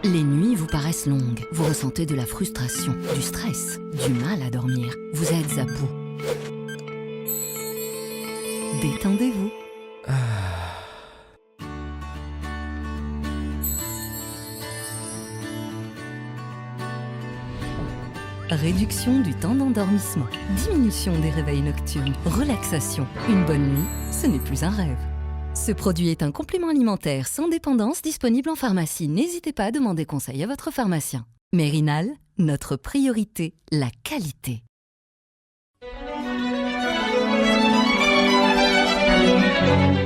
Les nuits vous paraissent longues, vous ressentez de la frustration, du stress, du mal à dormir, vous êtes à bout. Détendez-vous. Réduction du temps d'endormissement, diminution des réveils nocturnes, relaxation. Une bonne nuit, ce n'est plus un rêve. Ce produit est un complément alimentaire sans dépendance disponible en pharmacie. N'hésitez pas à demander conseil à votre pharmacien. Mérinal, notre priorité, la qualité.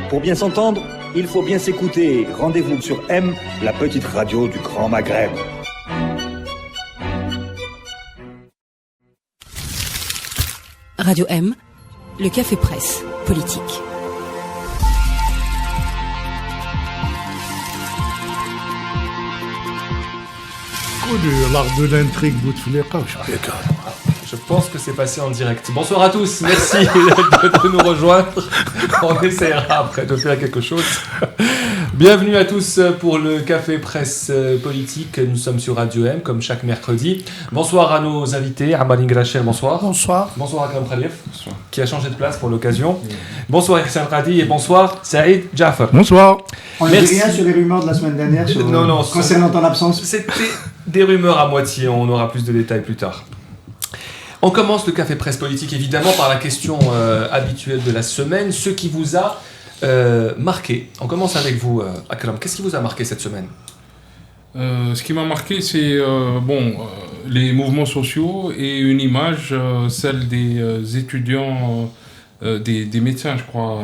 Pour bien s'entendre, il faut bien s'écouter. Rendez-vous sur M, la petite radio du Grand Maghreb. Radio M, le café presse politique. L'art de l'intrigue, Bouteflika, je pense que c'est passé en direct. Bonsoir à tous, merci de nous rejoindre. On essaiera après de faire quelque chose. Bienvenue à tous pour le Café Presse Politique. Nous sommes sur Radio M, comme chaque mercredi. Bonsoir à nos invités. Amaline Grachel, bonsoir. Bonsoir. Bonsoir Akram Khalif, qui a changé de place pour l'occasion. Bonsoir Ihsan Radi et bonsoir Saïd Jaffer. Bonsoir. On n'a dit rien sur les rumeurs de la semaine dernière concernant ton absence. C'était des rumeurs à moitié, on aura plus de détails plus tard. On commence le Café Presse Politique évidemment par la question habituelle de la semaine, ce qui vous a marqué. On commence avec vous Akram, qu'est-ce qui vous a marqué cette semaine ? Ce qui m'a marqué c'est les mouvements sociaux et une image, celle des étudiants, des médecins je crois,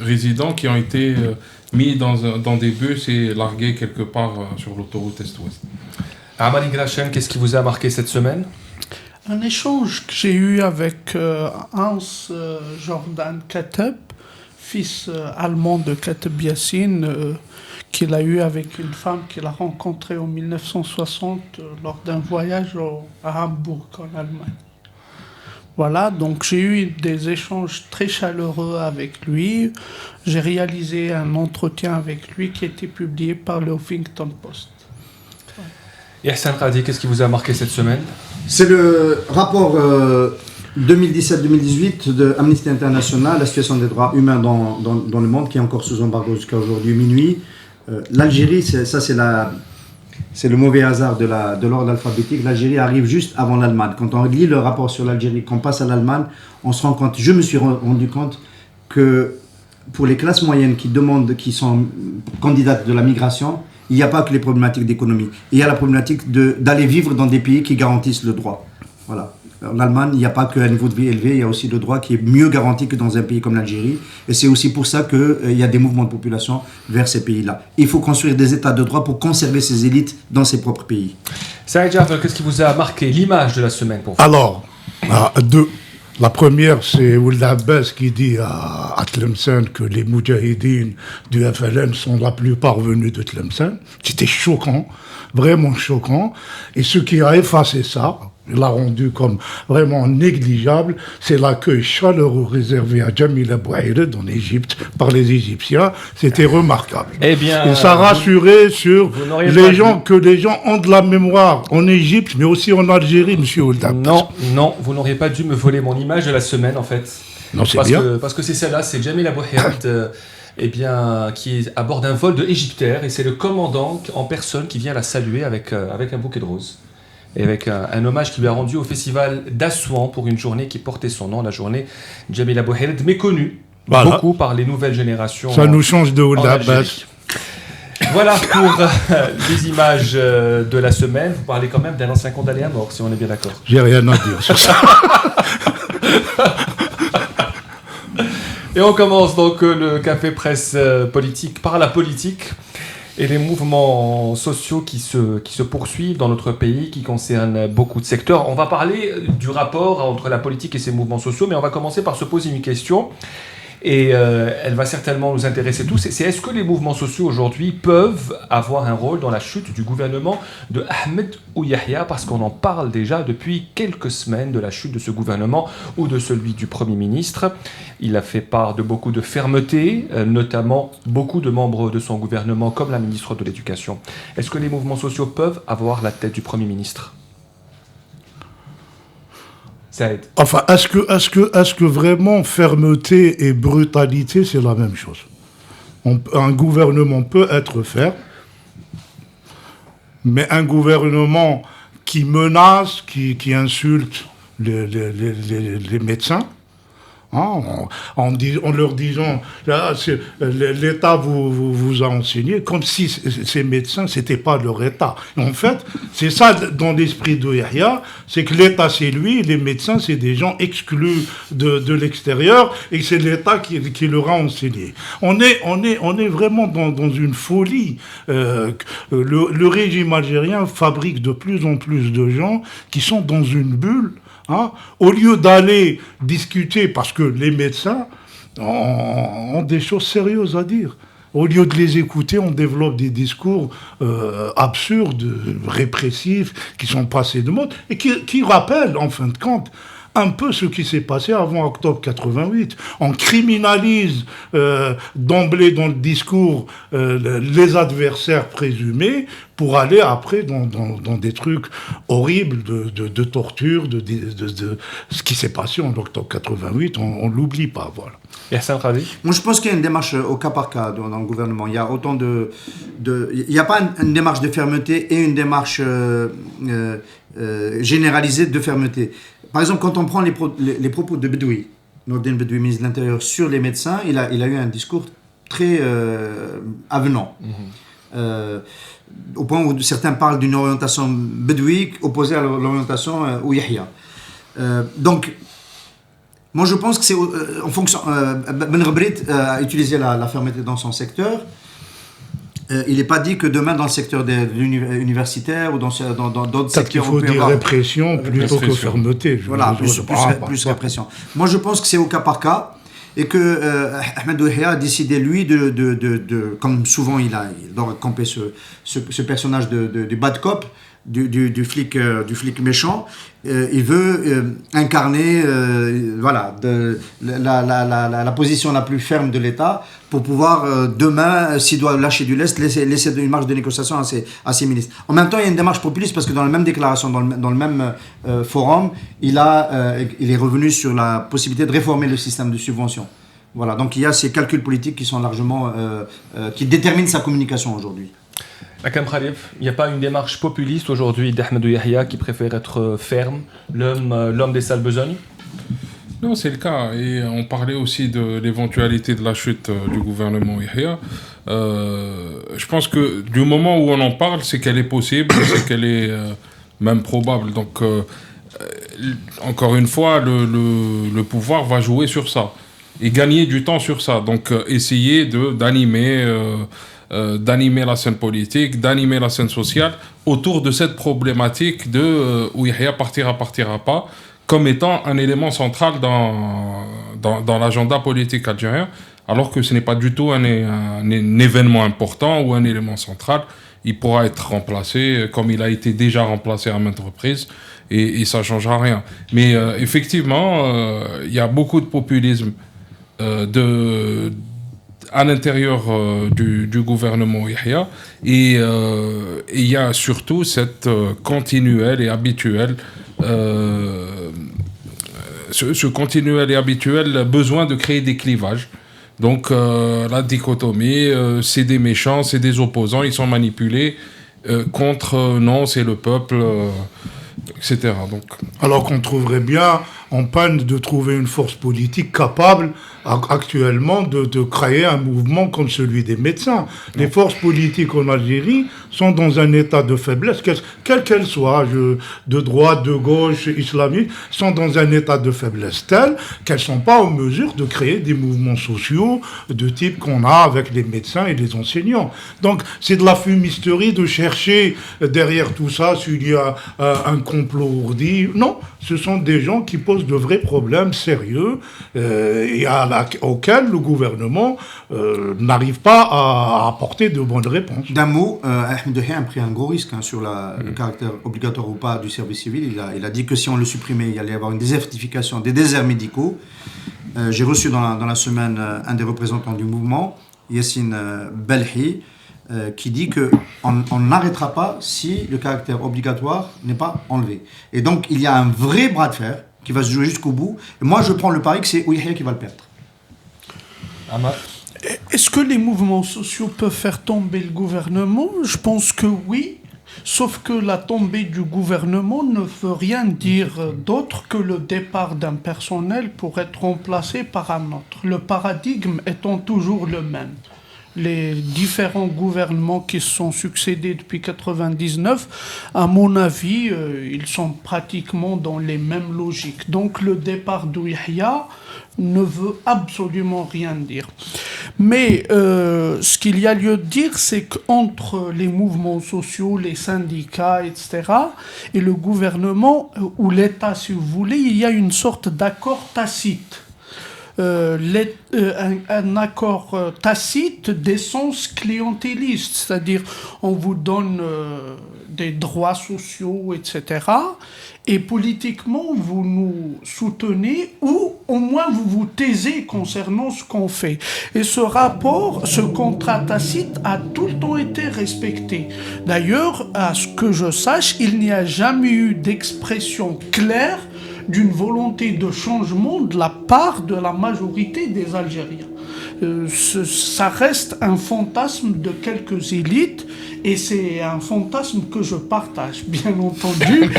résidents qui ont été mis dans des bus et largués quelque part sur l'autoroute Est-Ouest. Amaline Grachel, qu'est-ce qui vous a marqué cette semaine ? Un échange que j'ai eu avec Hans Jordan Kateb, fils allemand de Kateb Yassine, qu'il a eu avec une femme qu'il a rencontrée en 1960 lors d'un voyage à Hambourg, en Allemagne. Voilà, donc j'ai eu des échanges très chaleureux avec lui. J'ai réalisé un entretien avec lui qui a été publié par le Huffington Post. Ihsan Radi, qu'est-ce qui vous a marqué cette semaine ? C'est le rapport 2017-2018 de Amnesty International, la situation des droits humains dans le monde, qui est encore sous embargo jusqu'à aujourd'hui minuit. L'Algérie, c'est le mauvais hasard de l'ordre alphabétique. L'Algérie arrive juste avant l'Allemagne. Quand on lit le rapport sur l'Algérie, qu'on passe à l'Allemagne, on se rend compte, je me suis rendu compte que pour les classes moyennes qui sont candidates de la migration, il n'y a pas que les problématiques d'économie. Il y a la problématique d'aller vivre dans des pays qui garantissent le droit. Voilà. En Allemagne, il n'y a pas qu'un niveau de vie élevé, il y a aussi le droit qui est mieux garanti que dans un pays comme l'Algérie. Et c'est aussi pour ça qu'il y a des mouvements de population vers ces pays-là. Il faut construire des états de droit pour conserver ces élites dans ses propres pays. Saïd Jaffer, qu'est-ce qui vous a marqué l'image de la semaine pour vous ? Alors, deux. La première, c'est Ould Abbas qui dit à Tlemcen que les Moudjahidines du FLN sont la plupart venus de Tlemcen. C'était choquant, vraiment choquant. Et ce qui a effacé ça, l'a rendu comme vraiment négligeable, c'est l'accueil chaleureux réservé à Jamila Bouaïred en Égypte par les Égyptiens. C'était remarquable. Eh bien, et ça rassurait sur les gens que les gens ont de la mémoire en Égypte, mais aussi en Algérie, monsieur Ould Abbas. Non, vous n'auriez pas dû me voler mon image de la semaine, en fait. Non, c'est bien. Parce que c'est celle-là, c'est Jamila Bouaïred, qui est à bord d'un vol de Égyptaire, et c'est le commandant en personne qui vient la saluer avec un bouquet de roses. Et avec un hommage qui lui a rendu au festival d'Assouan pour une journée qui portait son nom, la journée Jamila Bouaïred, méconnue beaucoup par les nouvelles générations. Ça nous change de Ould Abbas. Voilà pour les images de la semaine. Vous parlez quand même d'un ancien condamné à mort, si on est bien d'accord. J'ai rien à dire sur ça. Et on commence donc le Café Presse Politique par la politique. Et les mouvements sociaux qui se poursuivent dans notre pays, qui concernent beaucoup de secteurs. On va parler du rapport entre la politique et ces mouvements sociaux, mais on va commencer par se poser une question. et elle va certainement nous intéresser tous. C'est est-ce que les mouvements sociaux aujourd'hui peuvent avoir un rôle dans la chute du gouvernement de Ahmed Ouyahia, parce qu'on en parle déjà depuis quelques semaines de la chute de ce gouvernement ou de celui du Premier ministre. Il a fait part de beaucoup de fermeté, notamment beaucoup de membres de son gouvernement comme la ministre de l'Éducation. Est-ce que les mouvements sociaux peuvent avoir la tête du Premier ministre ? Saïd. Enfin, est-ce que vraiment fermeté et brutalité, c'est la même chose ? Un gouvernement peut être ferme, mais un gouvernement qui menace, qui insulte les médecins, en leur disant l'État vous a enseigné, comme si ces médecins c'était pas leur État. En fait, c'est ça dans l'esprit de Yahya, c'est que l'État c'est lui, les médecins c'est des gens exclus de l'extérieur, et c'est l'État qui leur a enseigné. On est vraiment dans une folie. Le régime algérien fabrique de plus en plus de gens qui sont dans une bulle. Au lieu d'aller discuter, parce que les médecins ont des choses sérieuses à dire. Au lieu de les écouter, on développe des discours absurdes, répressifs, qui sont passés de mode, et qui rappellent, en fin de compte, un peu ce qui s'est passé avant octobre 88. On criminalise d'emblée dans le discours les adversaires présumés pour aller après dans des trucs horribles de torture, de ce qui s'est passé en octobre 88. On l'oublie pas, voilà. Moi, je pense qu'il y a une démarche au cas par cas dans le gouvernement. Il y a autant il n'y a pas une démarche de fermeté et une démarche généralisée de fermeté. Par exemple, quand on prend les propos de Bedoui, Nourdine Bedoui, ministre de l'Intérieur, sur les médecins, il a eu un discours très avenant. Au point où certains parlent d'une orientation Bedoui opposée à l'orientation Ouyahia. Donc, moi je pense que c'est en fonction. Ben Rebrit a utilisé la fermeté dans son secteur. Il n'est pas dit que demain, dans le secteur universitaire ou dans d'autres secteurs, il faut dire répression plutôt que fermeté. Voilà, plus répression. Moi, je pense que c'est au cas par cas et que Ahmed Ouyahia a décidé, lui, comme souvent il doit camper ce personnage du bad cop, du flic méchant. Il veut incarner la position la plus ferme de l'État pour pouvoir demain, s'il doit lâcher du lest, laisser une marge de négociation à ses ministres. En même temps, il y a une démarche populiste parce que dans la même déclaration, dans le même forum, il est revenu sur la possibilité de réformer le système de subvention. Voilà, donc il y a ces calculs politiques qui sont largement qui déterminent sa communication aujourd'hui. Akam Khalif, il n'y a pas une démarche populiste aujourd'hui d'Ahmed Ouyahia qui préfère être ferme, l'homme des sales besognes ? Non, c'est le cas. Et on parlait aussi de l'éventualité de la chute du gouvernement Ouyahia. Je pense que du moment où on en parle, c'est qu'elle est possible, c'est qu'elle est même probable. Donc, encore une fois, le pouvoir va jouer sur ça et gagner du temps sur ça. Donc, essayer d'animer la scène politique, d'animer la scène sociale autour de cette problématique de Ouyahia partira pas, comme étant un élément central dans l'agenda politique algérien, alors que ce n'est pas du tout un événement important ou un élément central. Il pourra être remplacé comme il a été déjà remplacé à maintes reprises et ça ne changera rien. Mais effectivement, il y a beaucoup de populisme à l'intérieur du gouvernement Ouyahia et il y a surtout cette continuelle et habituelle ce continuel et habituel besoin de créer des clivages. Donc la dichotomie, c'est des méchants, c'est des opposants, ils sont manipulés contre non, c'est le peuple, etc. Donc, alors qu'on trouverait bien en panne de trouver une force politique capable actuellement de créer un mouvement comme celui des médecins. Les forces politiques en Algérie sont dans un état de faiblesse, quelle qu'elle soit, de droite, de gauche, islamique, sont dans un état de faiblesse tel qu'elles ne sont pas en mesure de créer des mouvements sociaux de type qu'on a avec les médecins et les enseignants. Donc c'est de la fumisterie de chercher derrière tout ça s'il y a un complot ourdi. Non, ce sont des gens qui posent pose de vrais problèmes sérieux auxquels le gouvernement n'arrive pas à apporter de bonnes réponses. D'un mot, Ahmed Yahya a pris un gros risque sur le caractère obligatoire ou pas du service civil. Il a dit que si on le supprimait, il allait y avoir une désertification des déserts médicaux. J'ai reçu dans la semaine un des représentants du mouvement, Yassine Belhi, qui dit qu'on n'arrêtera pas si le caractère obligatoire n'est pas enlevé. Et donc, il y a un vrai bras de fer qui va se jouer jusqu'au bout. Et moi, je prends le pari que c'est Yahya qui va le perdre. Est-ce que les mouvements sociaux peuvent faire tomber le gouvernement? Je pense que oui. Sauf que la tombée du gouvernement ne veut rien dire d'autre que le départ d'un personnel pour être remplacé par un autre. Le paradigme étant toujours le même. Les différents gouvernements qui se sont succédés depuis 1999, à mon avis, ils sont pratiquement dans les mêmes logiques. Donc le départ de Yahya ne veut absolument rien dire. Mais ce qu'il y a lieu de dire, c'est qu'entre les mouvements sociaux, les syndicats, etc., et le gouvernement, ou l'État, si vous voulez, il y a une sorte d'accord tacite. Un accord tacite d'essence clientéliste, c'est-à-dire on vous donne des droits sociaux, etc. Et politiquement, vous nous soutenez ou au moins vous vous taisez concernant ce qu'on fait. Et ce contrat tacite a tout le temps été respecté. D'ailleurs, à ce que je sache, il n'y a jamais eu d'expression claire d'une volonté de changement de la part de la majorité des Algériens. Ça reste un fantasme de quelques élites et c'est un fantasme que je partage, bien entendu.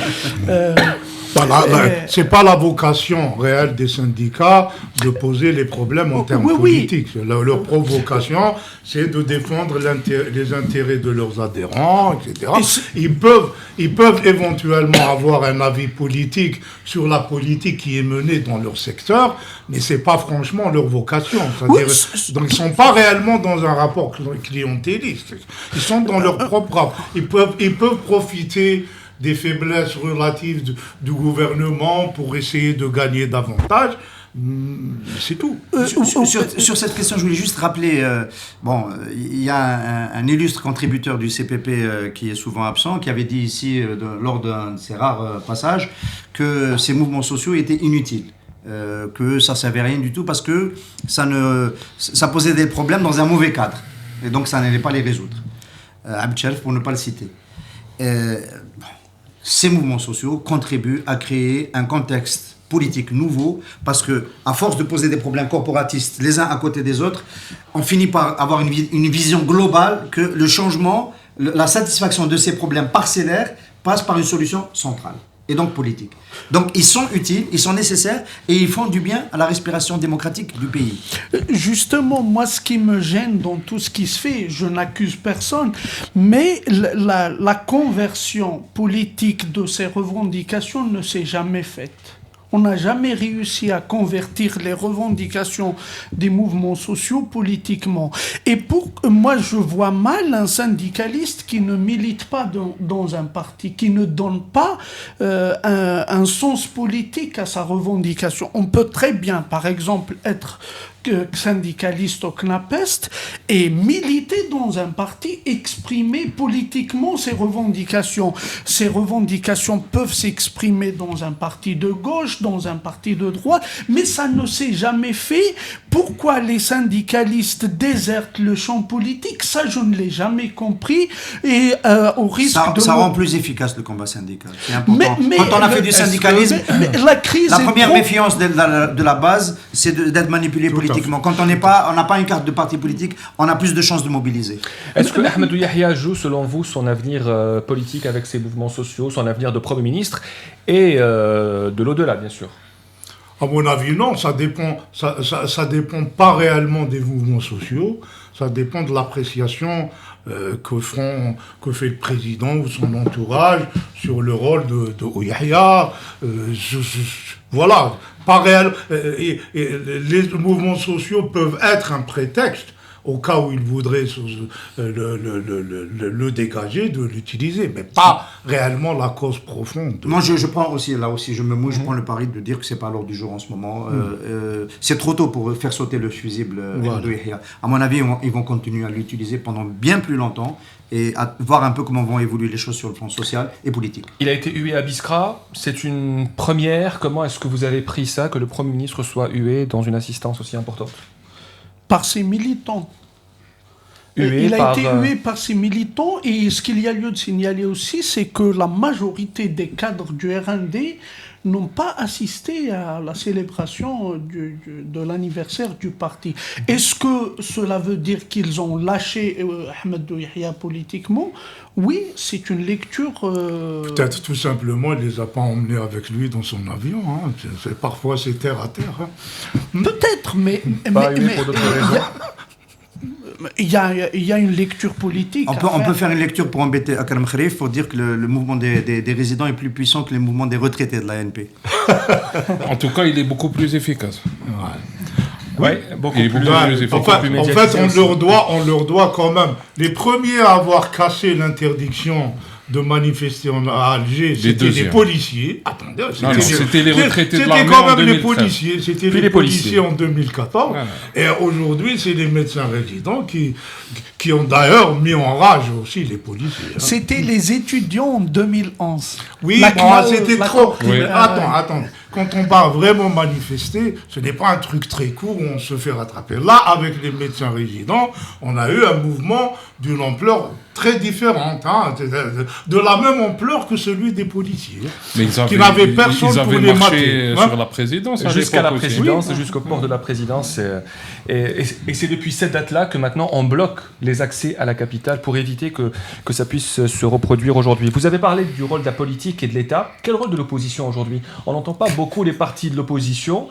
C'est pas la vocation réelle des syndicats de poser les problèmes en termes politiques. Leur provocation, c'est de défendre les intérêts de leurs adhérents, etc. Ils peuvent éventuellement avoir un avis politique sur la politique qui est menée dans leur secteur, mais c'est pas franchement leur vocation. Donc ils sont pas réellement dans un rapport clientéliste. Ils sont dans leur propre rapport. Ils peuvent profiter des faiblesses relatives du gouvernement pour essayer de gagner davantage. C'est tout. Sur cette question, je voulais juste rappeler, il y a un illustre contributeur du CPP qui est souvent absent, qui avait dit ici, lors d'un de ses rares passages, que ces mouvements sociaux étaient inutiles. Que ça ne servait à rien du tout parce que ça posait des problèmes dans un mauvais cadre. Et donc ça n'allait pas les résoudre. Abd Sharif, pour ne pas le citer. Ces mouvements sociaux contribuent à créer un contexte politique nouveau parce que, à force de poser des problèmes corporatistes les uns à côté des autres, on finit par avoir une vision globale que le changement, la satisfaction de ces problèmes parcellaires passe par une solution centrale et donc politique. Donc ils sont utiles, ils sont nécessaires et ils font du bien à la respiration démocratique du pays. Justement, moi ce qui me gêne dans tout ce qui se fait, je n'accuse personne, mais la conversion politique de ces revendications ne s'est jamais faite. On n'a jamais réussi à convertir les revendications des mouvements sociaux politiquement. Et moi, je vois mal un syndicaliste qui ne milite pas dans un parti, qui ne donne pas un sens politique à sa revendication. On peut très bien, par exemple, être syndicaliste au CNAPEST et militer dans un parti, exprimer politiquement ses revendications. Ces revendications peuvent s'exprimer dans un parti de gauche, dans un parti de droite, mais ça ne s'est jamais fait. Pourquoi les syndicalistes désertent le champ politique? Ça, je ne l'ai jamais compris. Et au risque ça rend plus efficace le combat syndical. C'est important. Quand on a fait du syndicalisme, la première méfiance de la base, c'est d'être manipulé politiquement. Quand on n'a pas une carte de parti politique, on a plus de chances de mobiliser. Est-ce que Ahmed Yahya joue, selon vous, son avenir politique avec ses mouvements sociaux, son avenir de Premier ministre et de l'au-delà, bien sûr? À mon avis, non. Ça dépend pas réellement des mouvements sociaux. Ça dépend de l'appréciation que fait le président ou son entourage sur le rôle de Yahya. Voilà. Pas réel. Les mouvements sociaux peuvent être un prétexte au cas où il voudrait le dégager, de l'utiliser, mais pas réellement la cause profonde. Moi, je prends aussi, là aussi, je me mouille, je prends le pari de dire que c'est pas à l'ordre du jour en ce moment. C'est trop tôt pour faire sauter le fusible. Voilà. À mon avis, ils vont continuer à l'utiliser pendant bien plus longtemps et à voir un peu comment vont évoluer les choses sur le plan social et politique. Il a été hué à Biskra, c'est une première. Comment est-ce que vous avez pris ça, que le Premier ministre soit hué dans une assistance aussi importante? Par ses militants. Il a été hué par ses militants, et ce qu'il y a lieu de signaler aussi, c'est que la majorité des cadres du RND n'ont pas assisté à la célébration de l'anniversaire du parti. Est-ce que cela veut dire qu'ils ont lâché Ahmed Yahya politiquement? Oui, c'est une lecture... Peut-être tout simplement, il ne les a pas emmenés avec lui dans son avion. Hein. Parfois, c'est terre à terre. Hein. Peut-être, mais pour d'autres raisons. Il y a une lecture politique. On peut faire une lecture pour embêter Akram Kharif pour dire que le mouvement des résidents est plus puissant que le mouvement des retraités de l'ANP. En tout cas, il est beaucoup plus efficace. Ouais, beaucoup Il est plus, beaucoup plus beaucoup efficace. plus En médiatisé fait, aussi. on leur doit quand même. Les premiers à avoir cassé l'interdiction de manifester à Alger, c'était les deuxièmes. policiers. Attendez, c'était les retraités de l'armée quand en même les 2013. policiers. C'était Puis les les policiers policiers. en 2014. Voilà. Et aujourd'hui, c'est les médecins résidents qui ont d'ailleurs mis en rage aussi les policiers. Hein. C'était les étudiants en 2011. Oui, c'était trop. Attends. Quand on va vraiment manifester, ce n'est pas un truc très court où on se fait rattraper. Là, avec les médecins résidents, on a eu un mouvement d'une ampleur très différente, hein, de la même ampleur que celui des policiers, Mais qui n'avaient personne ils pour avaient les marché mater. sur Hein. la présidence. à Jusqu'à la l'époque aussi. présidence, jusqu'au port de la présidence. Et c'est depuis cette date-là que maintenant on bloque les accès à la capitale pour éviter que ça puisse se reproduire aujourd'hui. Vous avez parlé du rôle de la politique et de l'État. Quel rôle de l'opposition aujourd'hui? On n'entend pas beaucoup les partis de l'opposition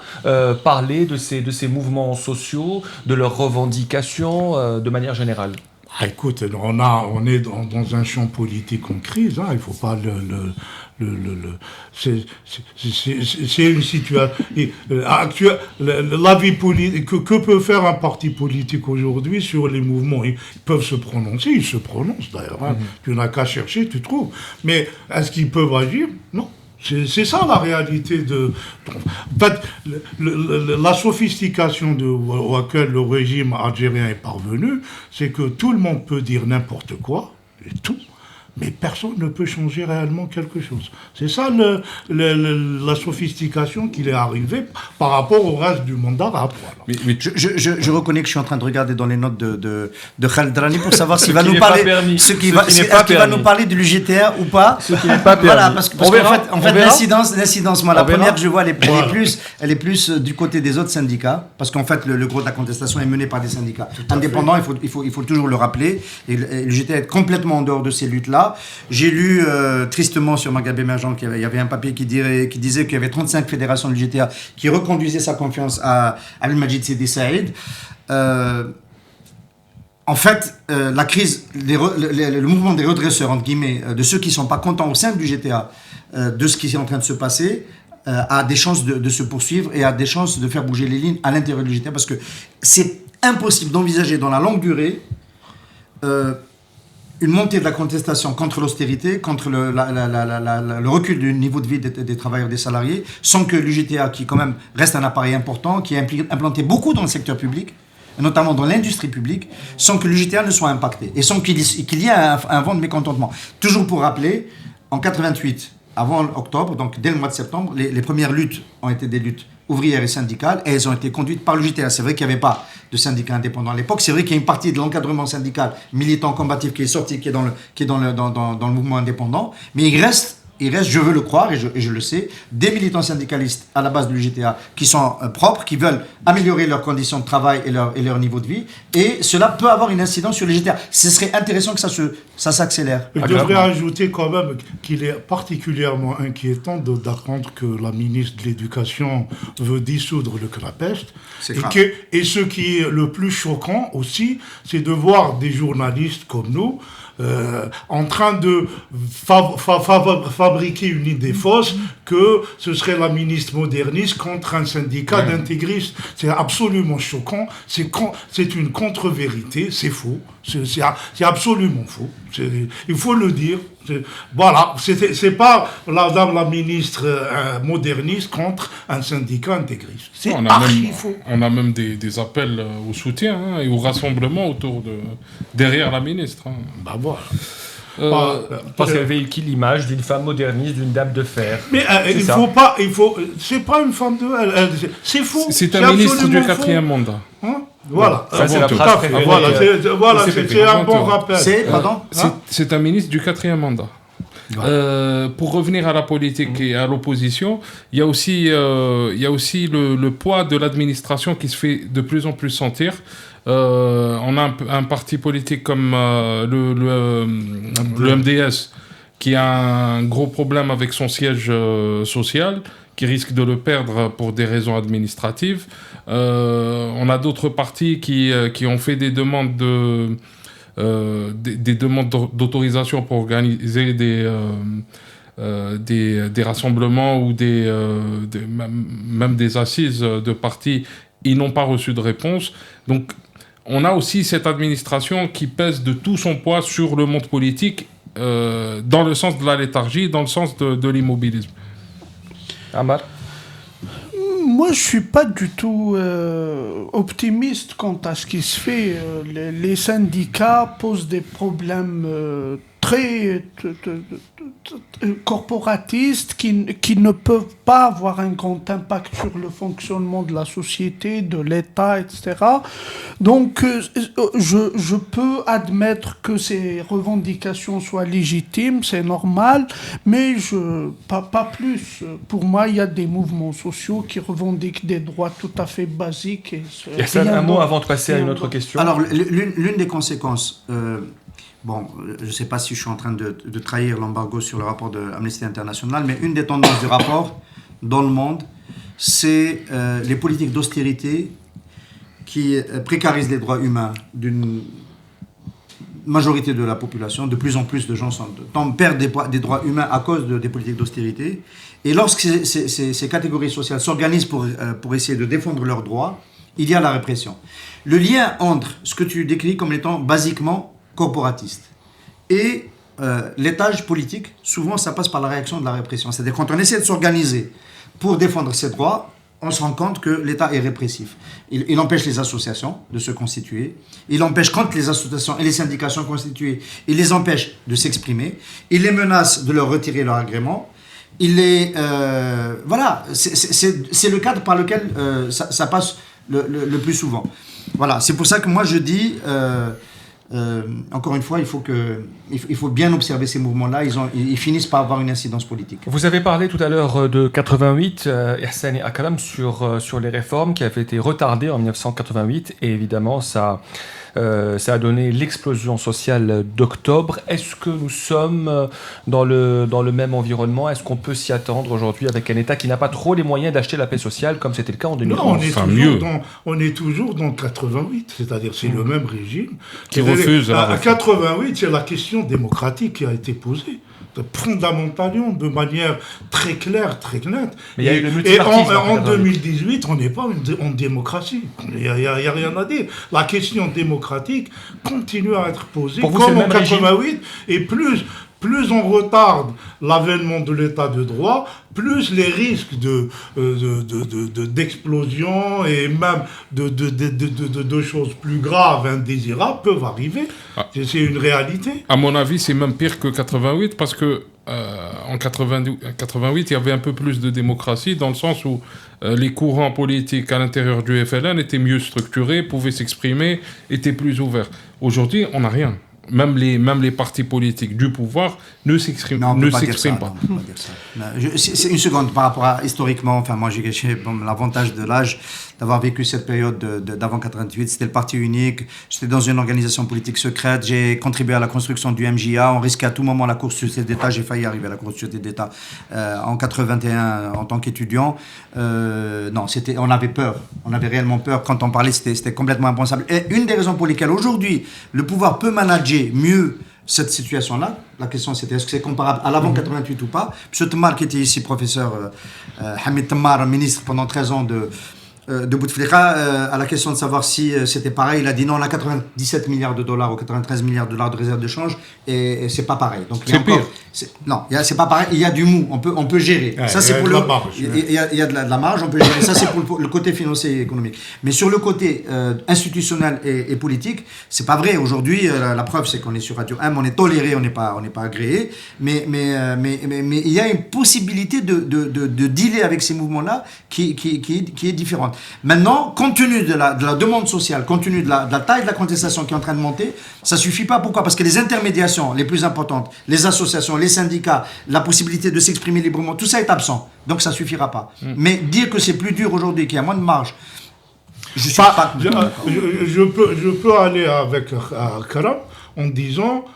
parler de ces mouvements sociaux, de leurs revendications de manière générale. Ah, écoute, on est dans un champ politique en crise, hein, il ne faut pas c'est une situation actuelle. La vie politique, que peut faire un parti politique aujourd'hui sur les mouvements? Ils peuvent se prononcer, ils se prononcent d'ailleurs. Hein. Tu n'as qu'à chercher, tu trouves. Mais est-ce qu'ils peuvent agir? Non. C'est ça la réalité en fait, la sophistication à laquelle le régime algérien est parvenu, c'est que tout le monde peut dire n'importe quoi, et tout, mais personne ne peut changer réellement quelque chose. C'est ça la sophistication qu'il est arrivé par rapport au reste du monde arabe. Voilà. Mais je reconnais que je suis en train de regarder dans les notes de Khaled Drani pour savoir s'il va qui nous n'est pas parler, permis. est-ce Ce qu'il qui va n'est pas nous permis. parler de l'UGTA ou pas. Ce qui n'est pas permis. Voilà, parce On verra, qu'en fait on verra. l'incidence, moi, la On verra. première que je vois, elle est plus du côté des autres syndicats, parce qu'en fait, le gros de la contestation est mené par des syndicats indépendants, il faut toujours le rappeler, et l'UGTA est complètement en dehors de ces luttes-là. J'ai lu tristement sur Maghreb Émergent qu'il y avait un papier qui disait qu'il y avait 35 fédérations de l'UGTA qui reconduisaient sa confiance à Al-Majid Sidi Saïd. En fait, la crise, le mouvement des redresseurs, entre guillemets, de ceux qui ne sont pas contents au sein du GTA de ce qui est en train de se passer, a des chances de se poursuivre et a des chances de faire bouger les lignes à l'intérieur du GTA, parce que c'est impossible d'envisager dans la longue durée une montée de la contestation contre l'austérité, contre le recul du niveau de vie des travailleurs, des salariés, sans que l'UGTA, qui quand même reste un appareil important, qui est implanté beaucoup dans le secteur public, notamment dans l'industrie publique, sans que l'UGTA ne soit impacté et sans qu'il y ait un vent de mécontentement. Toujours pour rappeler, en 88, avant octobre, donc dès le mois de septembre, les premières luttes ont été des luttes ouvrières et syndicales, et elles ont été conduites par l'UGTA. C'est vrai qu'il n'y avait pas de syndicats indépendants à l'époque. C'est vrai qu'il y a une partie de l'encadrement syndical militant combatif qui est sorti, qui est dans le mouvement indépendant, mais il reste, je veux le croire, et je le sais, des militants syndicalistes à la base de l'UGTA qui sont propres, qui veulent améliorer leurs conditions de travail et leur niveau de vie, et cela peut avoir une incidence sur l'UGTA. Ce serait intéressant que ça s'accélère. Je devrais ajouter quand même qu'il est particulièrement inquiétant d'apprendre que la ministre de l'Éducation veut dissoudre le CNAPEST. Et ce qui est le plus choquant aussi, c'est de voir des journalistes comme nous en train de fabriquer une idée fausse que ce serait la ministre moderniste contre un syndicat d'intégristes. C'est absolument choquant, c'est une contre-vérité, c'est faux, c'est absolument faux, il faut le dire. Voilà, c'est pas la ministre moderniste contre un syndicat intégriste. C'est archi faux. On a même des appels au soutien et au rassemblement derrière la ministre. Bah voilà. Parce qu'elle véhicule l'image d'une femme moderniste, d'une dame de fer. Mais c'est pas une femme de... c'est faux. C'est un ministre du 4e mandat. Hein, voilà. Ça, c'est la phrase préférée. C'est un bon rappel. C'est un ministre du 4e mandat. Pour revenir à la politique et à l'opposition, il y a aussi le poids de l'administration qui se fait de plus en plus sentir. On a un parti politique comme le MDS qui a un gros problème avec son siège social, qui risque de le perdre pour des raisons administratives. On a d'autres partis qui ont fait des demandes des demandes d'autorisation pour organiser des rassemblements ou même des assises de partis. Ils n'ont pas reçu de réponse. Donc, on a aussi cette administration qui pèse de tout son poids sur le monde politique, dans le sens de la léthargie, dans le sens de l'immobilisme. Amar ? Moi, je suis pas du tout optimiste quant à ce qui se fait. Les syndicats posent des problèmes très corporatistes qui ne peuvent pas avoir un grand impact sur le fonctionnement de la société, de l'État, etc. Donc, je peux admettre que ces revendications soient légitimes, c'est normal, mais pas plus. Pour moi, il y a des mouvements sociaux qui revendiquent des droits tout à fait basiques. Il y a un mot avant de passer à une autre question. Alors, l'une des conséquences... je ne sais pas si je suis en train de trahir l'embargo sur le rapport de Amnesty International, mais une des tendances du rapport dans le monde, c'est les politiques d'austérité qui précarisent les droits humains d'une majorité de la population. De plus en plus de gens perdent des droits humains à cause des politiques d'austérité. Et lorsque ces catégories sociales s'organisent pour essayer de défendre leurs droits, il y a la répression. Le lien entre ce que tu décris comme étant basiquement corporatiste et l'étage politique, souvent ça passe par la réaction de la répression. C'est-à-dire quand on essaie de s'organiser pour défendre ses droits, on se rend compte que l'État est répressif. Il empêche les associations de se constituer, il empêche quand les associations et les syndicats sont constitués, il les empêche de s'exprimer, il les menace de leur retirer leur agrément, voilà, c'est le cadre par lequel ça passe le plus souvent. Voilà, c'est pour ça que moi je dis... encore une fois, il faut bien observer ces mouvements-là. Ils finissent par avoir une incidence politique. Vous avez parlé tout à l'heure de 88, Ihsan et Akram, sur les réformes qui avaient été retardées en 1988. Et évidemment, ça a donné l'explosion sociale d'octobre. Est-ce que nous sommes dans le même environnement ? Est-ce qu'on peut s'y attendre aujourd'hui avec un État qui n'a pas trop les moyens d'acheter la paix sociale comme c'était le cas en 2011 ? Non, on est toujours dans 88, c'est-à-dire c'est le même régime qui refuse. À 88, c'est la question démocratique qui a été posée. Fondamentalement, de manière très claire, très nette. Mais il y a eu le multipartisme. Et en 2018, on n'est pas en démocratie. Il n'y a rien à dire. La question démocratique continue à être posée pour vous, comme en 88. Et plus on retarde l'avènement de l'état de droit, plus les risques d'explosion et même de choses plus graves, indésirables, peuvent arriver. C'est une réalité. À mon avis, c'est même pire que 88 parce que en 88, il y avait un peu plus de démocratie dans le sens où les courants politiques à l'intérieur du FLN étaient mieux structurés, pouvaient s'exprimer, étaient plus ouverts. Aujourd'hui, on n'a rien. Même les partis politiques du pouvoir ne s'expriment pas. Non, on peut pas dire ça. C'est une seconde par rapport à historiquement. Enfin, moi, j'ai l'avantage de l'âge d'avoir vécu cette période d'avant 88. C'était le parti unique. J'étais dans une organisation politique secrète. J'ai contribué à la construction du MJA. On risquait à tout moment la Cour de sûreté d'État. J'ai failli arriver à la Cour de sûreté d'État en 81 en tant qu'étudiant. Non, on avait peur. On avait réellement peur. Quand on parlait, c'était complètement impensable. Et une des raisons pour lesquelles aujourd'hui le pouvoir peut manager mieux cette situation-là. La question c'était est-ce que c'est comparable à l'avant 88 ou pas. M. Temmar, qui était ici, professeur Hamid Temmar, ministre pendant 13 ans de Bouteflika, à la question de savoir si c'était pareil, il a dit non, on a 97 milliards de dollars ou 93 milliards de dollars de réserve de change et c'est pas pareil. Donc, c'est pire. Non, c'est pas pareil, il y a du mou, on peut gérer. Ouais, ça, c'est pour la marge. Il y a de la marge, on peut gérer. Ça, c'est pour le côté financier et économique. Mais sur le côté institutionnel et politique, c'est pas vrai. Aujourd'hui, la preuve, c'est qu'on est sur Radio M, on est toléré, on n'est pas agréé. Mais il y a une possibilité de dealer avec ces mouvements-là qui est différente. Maintenant, compte tenu de la demande sociale, compte tenu de la taille de la contestation qui est en train de monter, ça suffit pas. Pourquoi ? Parce que les intermédiations les plus importantes, les associations, les syndicats, la possibilité de s'exprimer librement, tout ça est absent. Donc ça suffira pas. Mais dire que c'est plus dur aujourd'hui, qu'il y a moins de marge, je peux aller avec Karam en disant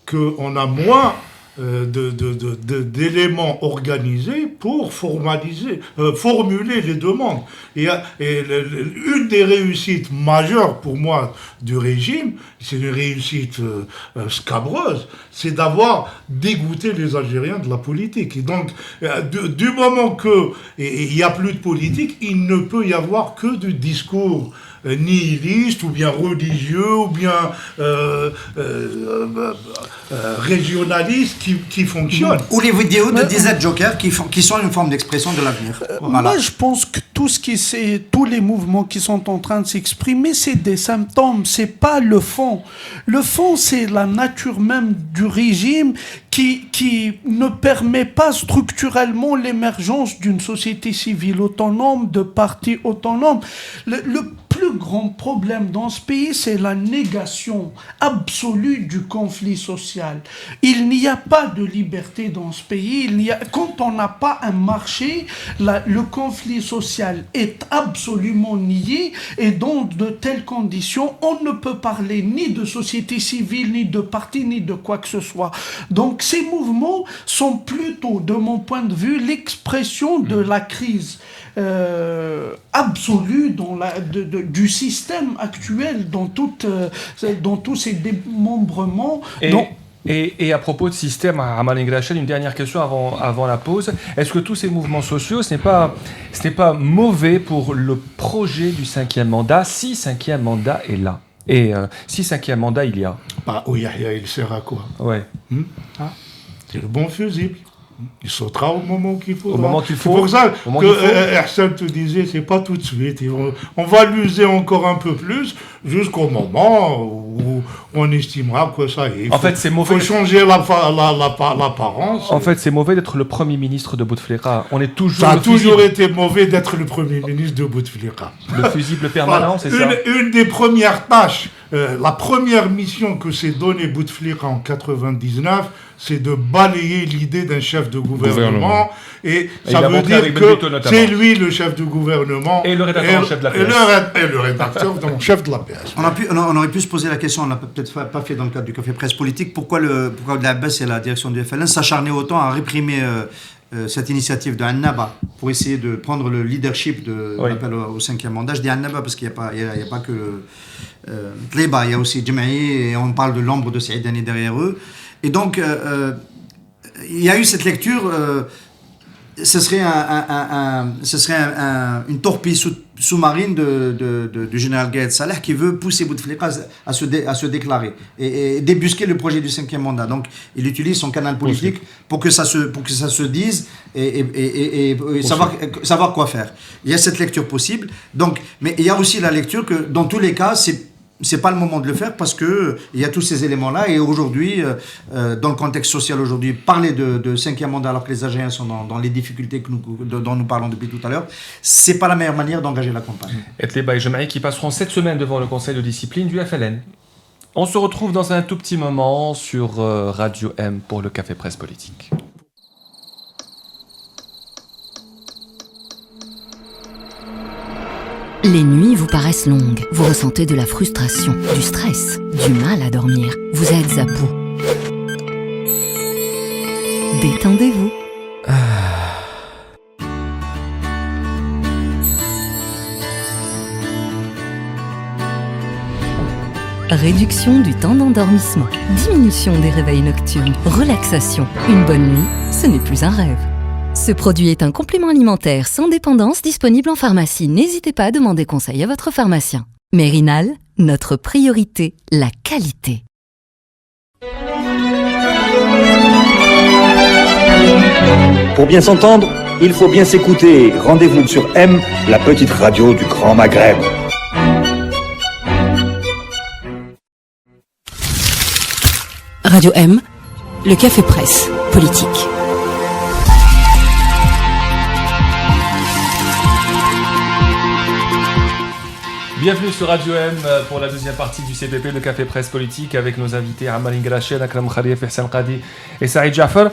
qu'on a moins d'éléments organisés pour formuler les demandes. Et une des réussites majeures pour moi du régime, c'est une réussite scabreuse, c'est d'avoir dégoûté les Algériens de la politique. Et donc, du moment qu'il n'y a plus de politique, il ne peut y avoir que du discours nihiliste, ou bien religieux, ou bien régionaliste qui fonctionne. Ou les vidéos de DZ Joker qui sont une forme d'expression de l'avenir. Voilà. Moi, je pense que tous les mouvements qui sont en train de s'exprimer, c'est des symptômes, c'est pas le fond. Le fond, c'est la nature même du régime qui ne permet pas structurellement l'émergence d'une société civile autonome, de partis autonomes. Le plus grand problème dans ce pays, c'est la négation absolue du conflit social. Il n'y a pas de liberté dans ce pays. Quand on n'a pas un marché, le conflit social est absolument nié, et dans de telles conditions, on ne peut parler ni de société civile, ni de parti, ni de quoi que ce soit. Donc ces mouvements sont plutôt, de mon point de vue, l'expression de la crise absolue du système actuel dans tous ces démembrements. Et à propos de système, Amal Ingrachel, une dernière question avant la pause. Est-ce que tous ces mouvements sociaux, ce n'est pas mauvais pour le projet du 5e mandat, si 5e mandat est là? Et si 5e mandat il y a? Yahya, il sert à quoi? Ouais. C'est le bon fusible. Il sautera au moment qu'il faut. C'est pour ça que Hassan te disait, c'est pas tout de suite. On va l'user encore un peu plus jusqu'au moment où on estimera que ça y est. En fait, c'est mauvais. Il faut changer l'apparence. En fait, c'est mauvais d'être le Premier ministre de Bouteflika. Ça a toujours été mauvais d'être le Premier ministre de Bouteflika. Le fusible permanent, c'est ça. Une des premières tâches, la première mission que s'est donnée Bouteflika en 99, c'est de balayer l'idée d'un chef de gouvernement. Et ça veut dire que c'est lui le chef de gouvernement. Et le rédacteur en chef de la PS. Et le rédacteur en chef de la PS. On aurait pu se poser la question, on l'a peut-être pas fait dans le cadre du Café Presse Politique, pourquoi l'Abbas et la direction du FLN s'acharnaient autant à réprimer cette initiative de Annaba pour essayer de prendre le leadership de l'appel au 5e mandat. Je dis Annaba parce qu'il n'y a pas que Tléba, il y a aussi Djemaï, et on parle de l'ombre de Saïdani derrière eux. Et donc, il y a eu cette lecture, ce serait une torpille sous-marine du général Gaël Saleh qui veut pousser Bouteflika à se déclarer et débusquer le projet du 5e mandat. Donc, il utilise son canal politique pour que ça se dise et savoir quoi faire. Il y a cette lecture possible. Donc, mais il y a aussi la lecture que, dans tous les cas, c'est pas le moment de le faire parce que il y a tous ces éléments-là et aujourd'hui, dans le contexte social aujourd'hui, parler de 5e mandat alors que les Algériens sont dans les difficultés dont nous parlons depuis tout à l'heure, c'est pas la meilleure manière d'engager la campagne. Et Tléba et Jemaï qui passeront cette semaine devant le Conseil de discipline du FLN. On se retrouve dans un tout petit moment sur Radio M pour le Café Presse Politique. Les nuits vous paraissent longues, vous ressentez de la frustration, du stress, du mal à dormir, vous êtes à bout. Détendez-vous. Réduction du temps d'endormissement, diminution des réveils nocturnes, relaxation. Une bonne nuit, ce n'est plus un rêve. Ce produit est un complément alimentaire sans dépendance disponible en pharmacie. N'hésitez pas à demander conseil à votre pharmacien. Mérinal, notre priorité, la qualité. Pour bien s'entendre, il faut bien s'écouter. Rendez-vous sur M, la petite radio du Grand Maghreb. Radio M, le café presse politique. Bienvenue sur Radio M pour la deuxième partie du CPP, le Café Presse Politique, avec nos invités Ammar Ingrachen, Akram Khalif, Ihsan Qadi et Saïd Jafar.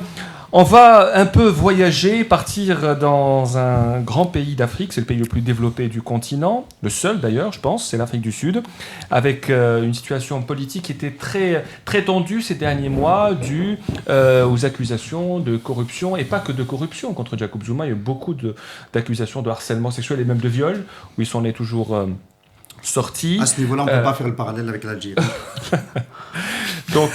On va un peu voyager, partir dans un grand pays d'Afrique, c'est le pays le plus développé du continent, le seul d'ailleurs, je pense, c'est l'Afrique du Sud, avec une situation politique qui était très, très tendue ces derniers mois, due aux accusations de corruption, et pas que de corruption contre Jacob Zuma. Il y a eu beaucoup d'accusations de harcèlement sexuel et même de viol, où il s'en est toujours sorti. À ce niveau-là, on ne peut pas faire le parallèle avec l'Algérie. Donc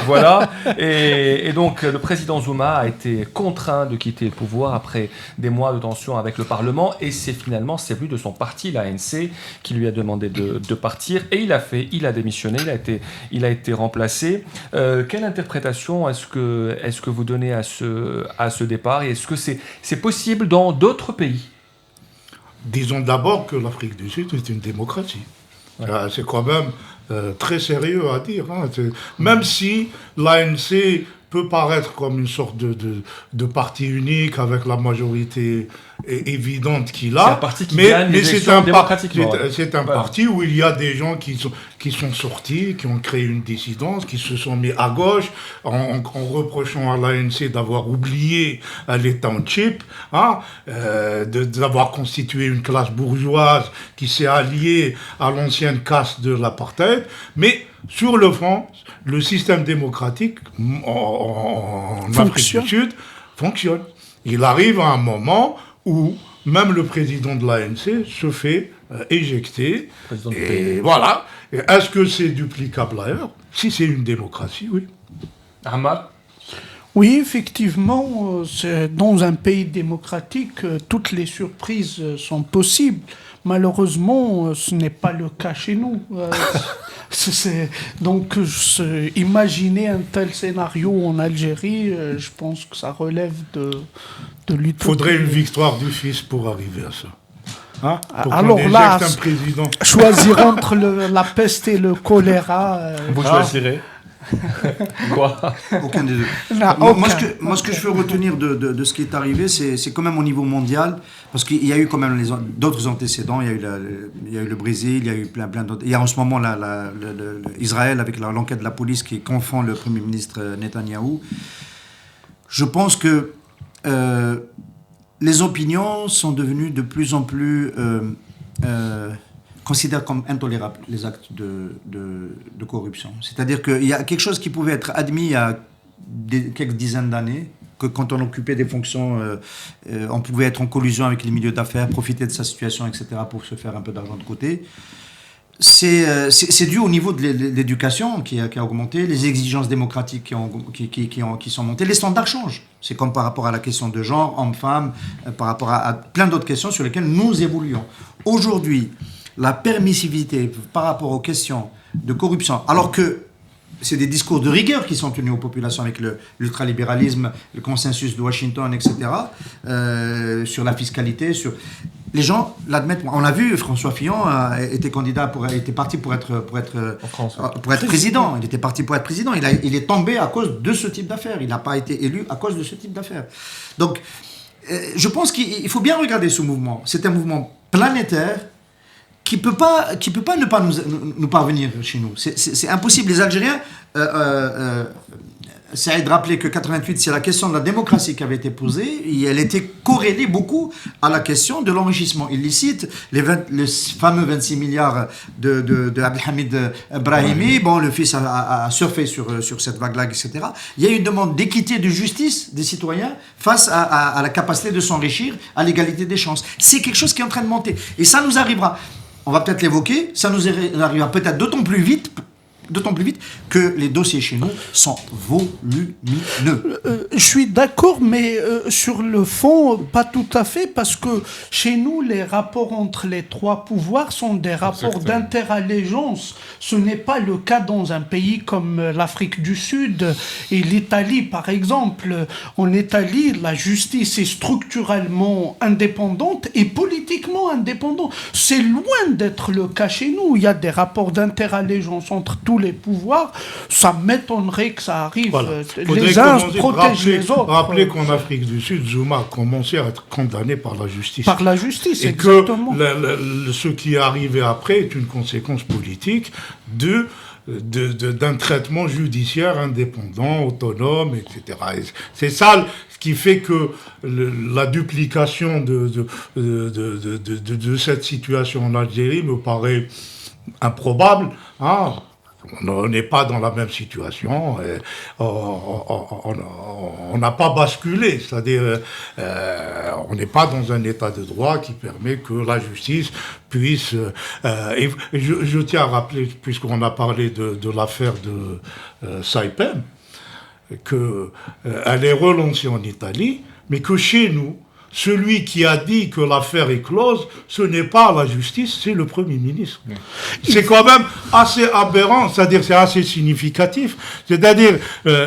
voilà, et donc le président Zuma a été contraint de quitter le pouvoir après des mois de tension avec le Parlement, et c'est lui de son parti, l'ANC, qui lui a demandé de partir, et il a démissionné, il a été remplacé. Quelle interprétation est-ce que vous donnez à ce départ, et est-ce que c'est possible dans d'autres pays ? Disons d'abord que l'Afrique du Sud est une démocratie. Ouais. C'est quand même très sérieux à dire. Hein. Même si l'ANC peut paraître comme une sorte de parti unique avec la majorité évidente qu'il a, c'est un parti qui gagne les élections démocratiquement. C'est un parti où il y a des gens qui sont sortis, qui ont créé une dissidence, qui se sont mis à gauche en reprochant à l'ANC d'avoir oublié les townships, hein, d'avoir constitué une classe bourgeoise qui s'est alliée à l'ancienne caste de l'apartheid. Mais sur le fond, le système démocratique en Afrique du Sud fonctionne. Il arrive à un moment où même le président de l'ANC se fait éjecter. Et voilà. Et est-ce que c'est duplicable ailleurs ? Si c'est une démocratie, oui. Ammar ? Oui, effectivement, dans un pays démocratique, toutes les surprises sont possibles. Malheureusement, ce n'est pas le cas chez nous. Donc, imaginer un tel scénario en Algérie, je pense que ça relève de l'utopie. Il faudrait une victoire du fils pour arriver à ça. Hein, alors là, un président. Choisir entre la peste et le choléra. Vous choisirez. Quoi ? Aucun des deux. Moi, ce que je veux retenir de ce qui est arrivé, c'est quand même au niveau mondial, parce qu'il y a eu quand même d'autres antécédents. Il y a eu le Brésil, il y a eu plein d'autres. Il y a en ce moment Israël avec l'enquête de la police qui confond le Premier ministre Netanyahou. Je pense que les opinions sont devenues de plus en plus considèrent comme intolérables les actes de corruption. C'est-à-dire qu'il y a quelque chose qui pouvait être admis il y a quelques dizaines d'années, que quand on occupait des fonctions, on pouvait être en collusion avec les milieux d'affaires, profiter de sa situation, etc., pour se faire un peu d'argent de côté. C'est dû au niveau de l'éducation qui a augmenté, les exigences démocratiques qui sont montées, les standards changent. C'est comme par rapport à la question de genre, homme-femme, par rapport à plein d'autres questions sur lesquelles nous évoluons. Aujourd'hui, la permissivité par rapport aux questions de corruption, alors que c'est des discours de rigueur qui sont tenus aux populations avec l'ultralibéralisme, le consensus de Washington, etc., sur la fiscalité, les gens l'admettent. On l'a vu, François Fillon était parti pour être président. Il était parti pour être président. Il est tombé à cause de ce type d'affaires. Il n'a pas été élu à cause de ce type d'affaires. Donc, je pense qu'il faut bien regarder ce mouvement. C'est un mouvement planétaire qui peut pas ne pas nous parvenir chez nous. C'est impossible. Les Algériens, Saïd rappelait que 88, c'est la question de la démocratie qui avait été posée, et elle était corrélée beaucoup à la question de l'enrichissement illicite, les fameux 26 milliards de Abdelhamid Brahimi. Bon, le fils a surfé sur cette vague-là, etc. Il y a une demande d'équité, de justice des citoyens face à la capacité de s'enrichir, à l'égalité des chances. C'est quelque chose qui est en train de monter. Et ça nous arrivera. On va peut-être l'évoquer, ça nous arrivera peut-être d'autant plus vite d'autant plus vite que les dossiers chez nous sont volumineux. Je suis d'accord, mais sur le fond, pas tout à fait, parce que chez nous, les rapports entre les trois pouvoirs sont des rapports d'interallégeance. Ce n'est pas le cas dans un pays comme l'Afrique du Sud et l'Italie, par exemple. En Italie, la justice est structurellement indépendante et politiquement indépendante. C'est loin d'être le cas chez nous. Il y a des rapports d'interallégeance entre tous les pouvoirs. Ça m'étonnerait que ça arrive. Voilà. Les uns protègent les autres. Rappelez qu'en Afrique du Sud, Zuma a commencé à être condamné par la justice. Par la justice, et exactement. Que ce qui est arrivé après est une conséquence politique d'un traitement judiciaire indépendant, autonome, etc. Et c'est ça ce qui fait que la duplication de cette situation en Algérie me paraît improbable. On n'est pas dans la même situation, on n'a pas basculé, c'est-à-dire on n'est pas dans un état de droit qui permet que la justice puisse... et je tiens à rappeler, puisqu'on a parlé de l'affaire de Saipem, qu'elle est relancée en Italie, mais que chez nous, celui qui a dit que l'affaire est close, ce n'est pas la justice, c'est le Premier ministre. Oui. C'est quand même assez aberrant, c'est-à-dire c'est assez significatif. C'est-à-dire,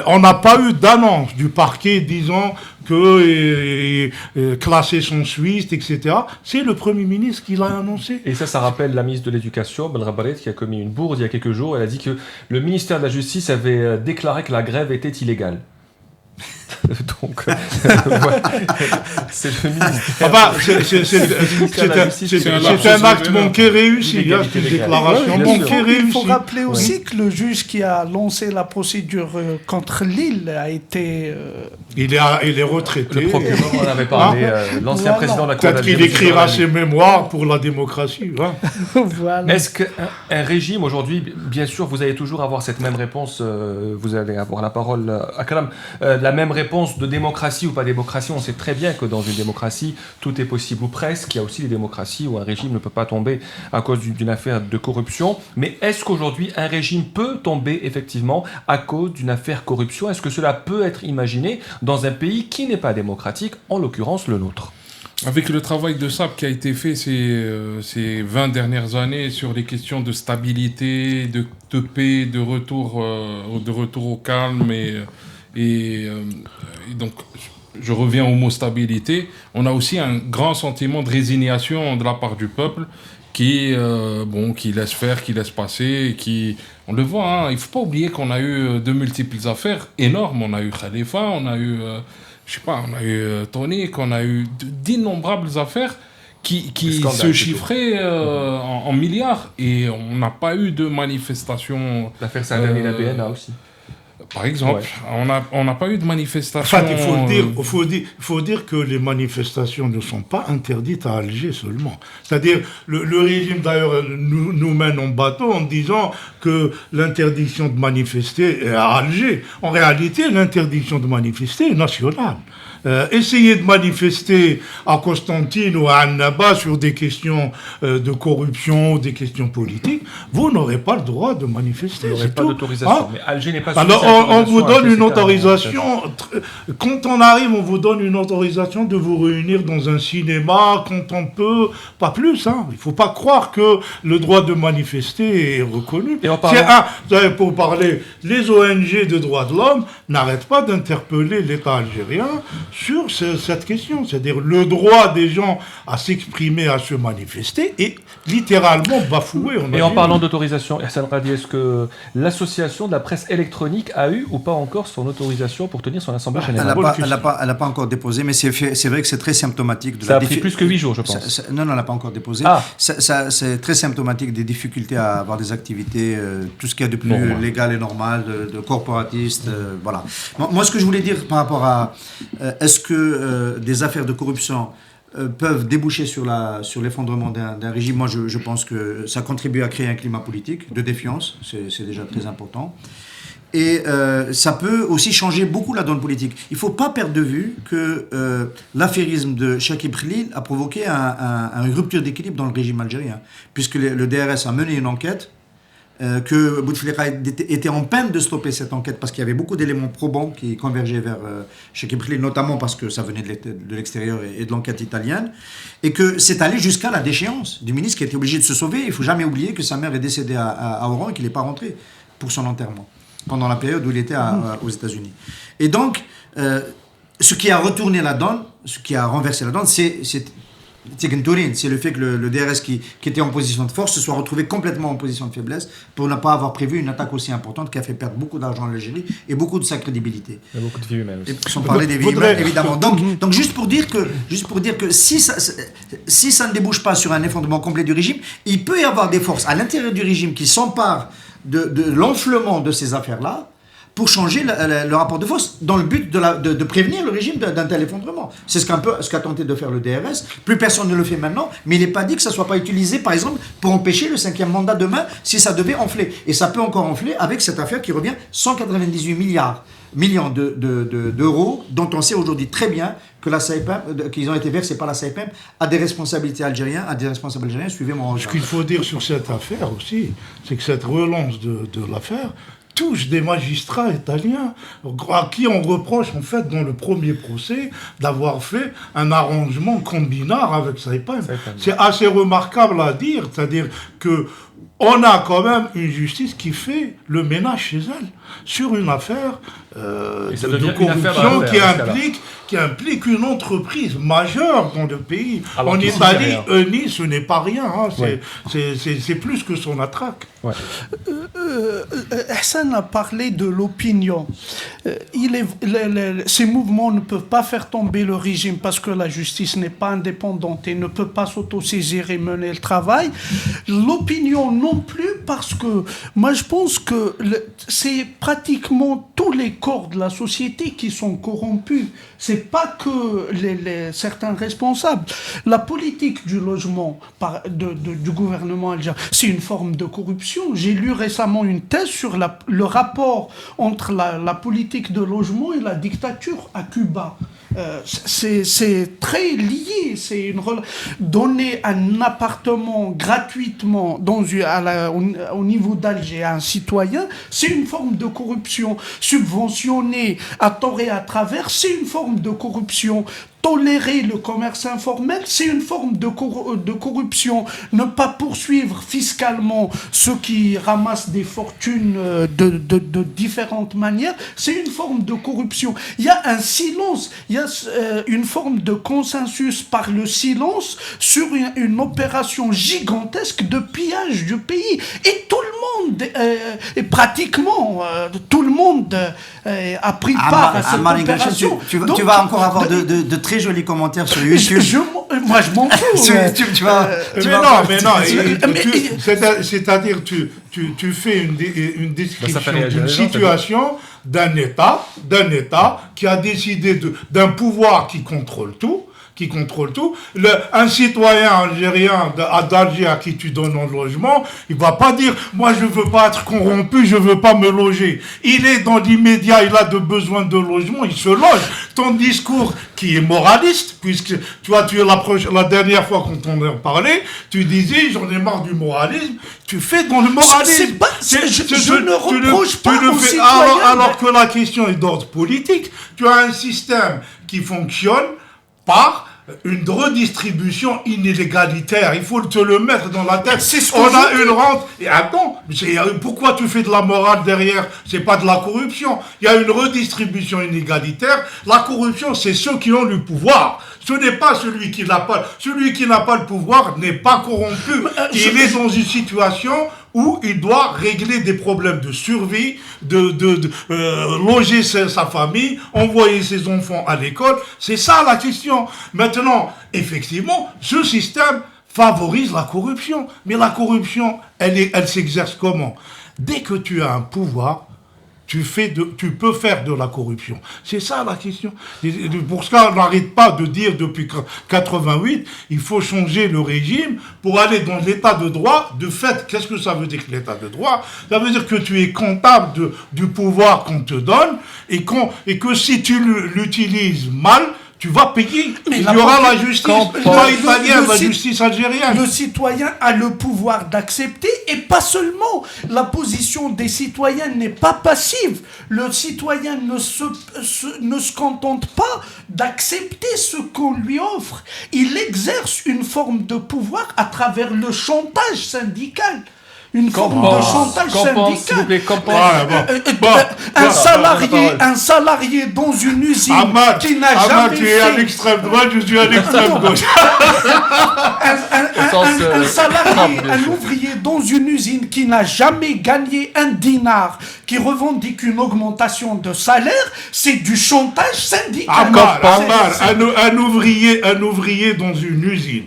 on n'a pas eu d'annonce du parquet disant que classé son Suisse, etc. C'est le Premier ministre qui l'a annoncé. Et ça rappelle la ministre de l'Éducation, Belrabaret, qui a commis une bourde il y a quelques jours. Elle a dit que le ministère de la Justice avait déclaré que la grève était illégale. Donc, c'est le ministère. C'est un acte manqué réussi. Il y a une déclaration manquée réussie. Il faut rappeler aussi que le juge qui a lancé la procédure contre Lille a été. Il est retraité. Le procureur en avait parlé, l'ancien président de la Cour d'Alger. Peut-être qu'il écrira ses mémoires pour la démocratie. Voilà. Est-ce qu'un régime aujourd'hui, bien sûr, vous allez toujours avoir cette même réponse, vous allez avoir la parole, Akram, la même réponse de démocratie ou pas démocratie. On sait très bien que dans une démocratie, tout est possible ou presque. Il y a aussi des démocraties où un régime ne peut pas tomber à cause d'une affaire de corruption. Mais est-ce qu'aujourd'hui, un régime peut tomber effectivement à cause d'une affaire corruption? Est-ce que cela peut être imaginé dans un pays qui n'est pas démocratique, en l'occurrence le nôtre? Avec le travail de SAP qui a été fait ces 20 dernières années sur les questions de stabilité, de paix, de retour au calme et donc, je reviens au mot stabilité. On a aussi un grand sentiment de résignation de la part du peuple qui laisse faire, qui laisse passer, on le voit, il ne faut pas oublier qu'on a eu de multiples affaires énormes. On a eu Khalifa, on a eu, on a eu Tony, on a eu d'innombrables affaires qui se chiffraient en milliards. Et on n'a pas eu de manifestation. L'affaire Saddam BNA aussi. Par exemple, on n'a pas eu de manifestation. Enfin, il faut dire que les manifestations ne sont pas interdites à Alger seulement. C'est-à-dire, le régime d'ailleurs nous mène en bateau en disant que l'interdiction de manifester est à Alger. En réalité, l'interdiction de manifester est nationale. Essayer de manifester à Constantine ou à Annaba sur des questions de corruption, des questions politiques, vous n'aurez pas le droit de manifester. Vous n'aurez pas d'autorisation. Mais Alger n'est pas alors on vous donne une autorisation. Quand on arrive, on vous donne une autorisation de vous réunir dans un cinéma quand on peut, pas plus. Il ne faut pas croire que le droit de manifester est reconnu. Pour parler, les ONG de droits de l'homme n'arrêtent pas d'interpeller l'État algérien sur cette question, c'est-à-dire le droit des gens à s'exprimer, à se manifester est littéralement bafoué. Et en parlant d'autorisation, Hassan Radi, est-ce que l'association de la presse électronique a eu ou pas encore son autorisation pour tenir son assemblée générale? Elle n'a pas encore déposé, mais c'est vrai que c'est très symptomatique. Ça a pris plus que 8 jours, je pense. Non, elle n'a pas encore déposé. C'est très symptomatique des difficultés à avoir des activités, tout ce qu'il y a de plus légal et normal, de corporatiste, voilà. Moi, ce que je voulais dire par rapport à... est-ce que des affaires de corruption peuvent déboucher sur l'effondrement d'un régime? Moi, je pense que ça contribue à créer un climat politique de défiance, c'est déjà très important. Et ça peut aussi changer beaucoup la donne politique. Il ne faut pas perdre de vue que l'affairisme de Chakib Khalil a provoqué une rupture d'équilibre dans le régime algérien, puisque le DRS a mené une enquête que Bouteflika était en peine de stopper cette enquête parce qu'il y avait beaucoup d'éléments probants qui convergeaient vers Cheikh Ibrahim, notamment parce que ça venait de l'extérieur et de l'enquête italienne, et que c'est allé jusqu'à la déchéance du ministre qui était obligé de se sauver. Il ne faut jamais oublier que sa mère est décédée à Oran et qu'il n'est pas rentré pour son enterrement pendant la période où il était aux États-Unis. Et donc, ce qui a retourné la donne, ce qui a renversé la donne, c'est le fait que le DRS qui était en position de force se soit retrouvé complètement en position de faiblesse pour ne pas avoir prévu une attaque aussi importante qui a fait perdre beaucoup d'argent à l'Algérie et beaucoup de sa crédibilité. Et beaucoup de vies humaines aussi. Et sans parler des vies humaines, évidemment. Donc juste pour dire que si ça ne débouche pas sur un effondrement complet du régime, il peut y avoir des forces à l'intérieur du régime qui s'emparent de l'enflement de ces affaires-là pour changer le rapport de force dans le but de prévenir le régime d'un tel effondrement. C'est ce qu'a tenté de faire le DRS. Plus personne ne le fait maintenant, mais il n'est pas dit que ça ne soit pas utilisé, par exemple, pour empêcher le 5e mandat demain, si ça devait enfler. Et ça peut encore enfler avec cette affaire qui revient 198 millions d'euros, dont on sait aujourd'hui très bien que la SAIPEM, qu'ils ont été versés par la SAIPEM à des responsables algériens, suivez mon regard. Ce qu'il faut dire sur cette affaire aussi, c'est que cette relance de l'affaire touche des magistrats italiens à qui on reproche en fait dans le premier procès d'avoir fait un arrangement combinard avec SAIPEM. C'est assez remarquable à dire, c'est-à-dire que on a quand même une justice qui fait le ménage chez elle sur une affaire de corruption qui implique une entreprise majeure dans le pays. Alors, en Italie, ENI, ce n'est pas rien, hein, c'est plus que son attraque. Ouais. Hassan a parlé de l'opinion. Ces mouvements ne peuvent pas faire tomber le régime parce que la justice n'est pas indépendante et ne peut pas s'autosaisir et mener le travail. L'opinion non plus, parce que moi je pense que c'est pratiquement tous les corps de la société qui sont corrompus. C'est pas que certains responsables. La politique du logement du gouvernement algérien, c'est une forme de corruption. J'ai lu récemment une thèse sur le rapport entre la politique de logement et la dictature à Cuba. C'est très lié. Donner un appartement gratuitement au niveau d'Alger à un citoyen, c'est une forme de corruption. Subventionner à tort et à travers, c'est une forme de corruption. Tolérer le commerce informel, c'est une forme de corruption. Ne pas poursuivre fiscalement ceux qui ramassent des fortunes de différentes manières, c'est une forme de corruption. Il y a un silence, il y a une forme de consensus par le silence sur une opération gigantesque de pillage du pays. Et tout le monde, et pratiquement tout le monde a pris part à cette opération. Tu vas encore avoir de très jolis commentaires sur YouTube. Moi, je m'en fous. C'est-à-dire, tu fais une description d'une situation d'un État qui a décidé d'un pouvoir qui contrôle tout. Un citoyen algérien d'Alger à qui tu donnes un logement, il va pas dire « moi je veux pas être corrompu, je veux pas me loger ». Il est dans l'immédiat, il a besoin de logement, il se loge. Ton discours qui est moraliste, puisque tu vois, la dernière fois quand on en parlait, tu disais « j'en ai marre du moralisme », tu fais dans le moralisme. Je ne reproche pas aux citoyens. Alors que la question est d'ordre politique, tu as un système qui fonctionne par une redistribution inégalitaire. Il faut te le mettre dans la tête. On a une rente. Et attends, pourquoi tu fais de la morale derrière? C'est pas de la corruption. Il y a une redistribution inégalitaire. La corruption, c'est ceux qui ont le pouvoir. Ce n'est pas celui qui n'a pas. Celui qui n'a pas le pouvoir n'est pas corrompu. Il est dans une situation où il doit régler des problèmes de survie, loger sa famille, envoyer ses enfants à l'école. C'est ça la question. Maintenant, effectivement, ce système favorise la corruption. Mais la corruption, elle s'exerce comment? Dès que tu as un pouvoir, tu peux faire de la corruption. C'est ça la question. Pour ça, on n'arrête pas de dire depuis 88, il faut changer le régime pour aller dans l'état de droit. De fait, qu'est-ce que ça veut dire que l'état de droit? Ça veut dire que tu es comptable du pouvoir qu'on te donne et que si tu l'utilises mal, tu vas payer. Mais il y aura la justice, pas italienne, la justice algérienne. Le citoyen a le pouvoir d'accepter, et pas seulement. La position des citoyens n'est pas passive. Le citoyen ne se contente pas d'accepter ce qu'on lui offre. Il exerce une forme de pouvoir à travers le chantage syndical. Une forme de chantage syndical. Un salarié dans une usine qui n'a jamais tu es à l'extrême droite, je suis à l'extrême gauche. Un salarié, un ouvrier dans une usine qui n'a jamais gagné un dinar, qui revendique une augmentation de salaire, c'est du chantage syndical. Un ouvrier dans une usine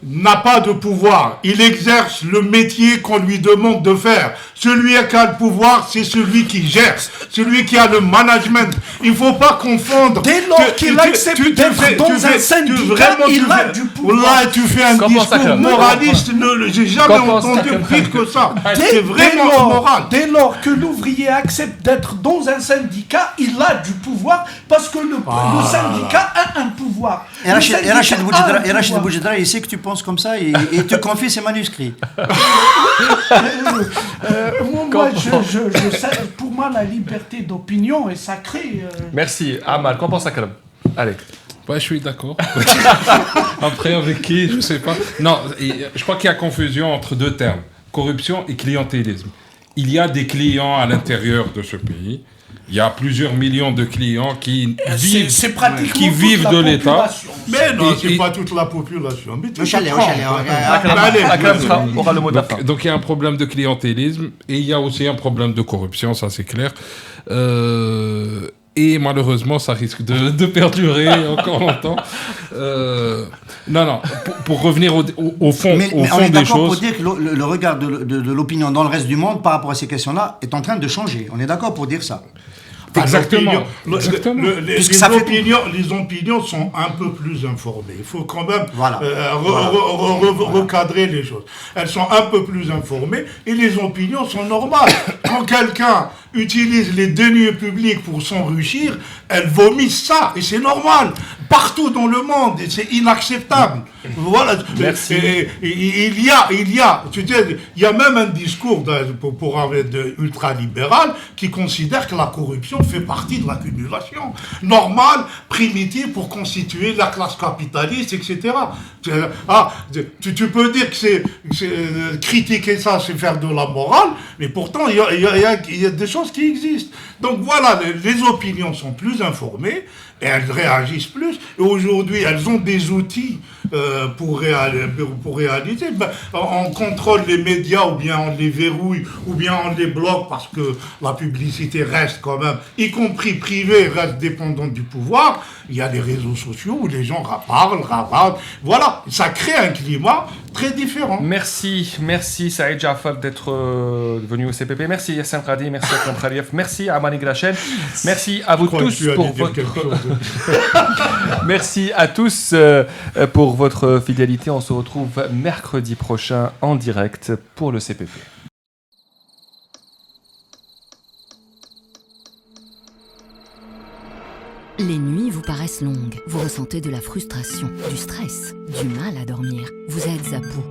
n'a pas de pouvoir. Il exerce le métier qu'on lui demande de faire. Celui qui a le pouvoir, c'est celui qui gère, celui qui a le management. Il ne faut pas confondre. Dès lors qu'il accepte d'être dans un syndicat, il a du pouvoir. Là, tu fais un discours moraliste. J'ai jamais entendu pire que ça. C'est vraiment moral. Dès lors que l'ouvrier accepte d'être dans un syndicat, il a du pouvoir parce que le syndicat a un pouvoir. Et Rachid Boujedra, il sait que tu penses comme ça et te confie ses manuscrits. Moi, pour moi, la liberté d'opinion est sacrée. Merci. Amal, qu'en pense Akram? Allez. Ouais, je suis d'accord. Après, avec qui, je sais pas. Non, je crois qu'il y a confusion entre deux termes, corruption et clientélisme. Il y a des clients à l'intérieur de ce pays. Il y a plusieurs millions de clients qui vivent de l'État. Mais non, c'est pas toute la population. Akram aura le mot de la fin. Donc il y a un problème de clientélisme et il y a aussi un problème de corruption, ça c'est clair. Et malheureusement, ça risque de perdurer encore longtemps. Non, pour revenir au fond, mais au on fond est des choses. Pour dire que le regard de l'opinion dans le reste du monde par rapport à ces questions-là est en train de changer. On est d'accord pour dire ça. Exactement. Les opinions sont un peu plus informées. Il faut quand même recadrer les choses. Elles sont un peu plus informées et les opinions sont normales. Quand quelqu'un utilise les deniers publics pour s'enrichir, elles vomissent ça et c'est normal. Partout dans le monde, et c'est inacceptable. Voilà. Merci. Il y a même un discours ultra-libéral qui considère que la corruption fait partie de l'accumulation normale, primitive pour constituer la classe capitaliste, etc. Tu peux dire que critiquer ça, c'est faire de la morale, mais pourtant il y a des choses qui existent. Donc voilà, les opinions sont plus informées et elles réagissent plus. Et aujourd'hui, elles ont des outils pour réaliser. On contrôle les médias, ou bien on les verrouille, ou bien on les bloque parce que la publicité reste quand même, y compris privée, reste dépendante du pouvoir. Il y a les réseaux sociaux où les gens parlent, ravagent. Voilà, ça crée un climat très différent. Merci Saïd Jafar d'être venu au CPP. Merci Yassine Radi, merci Akram Khalif, merci Amani Grachen. Merci à vous tous pour votre... Merci à tous pour votre fidélité. On se retrouve mercredi prochain en direct pour le CPP. Les nuits vous paraissent longues, vous ressentez de la frustration, du stress, du mal à dormir, vous êtes à bout.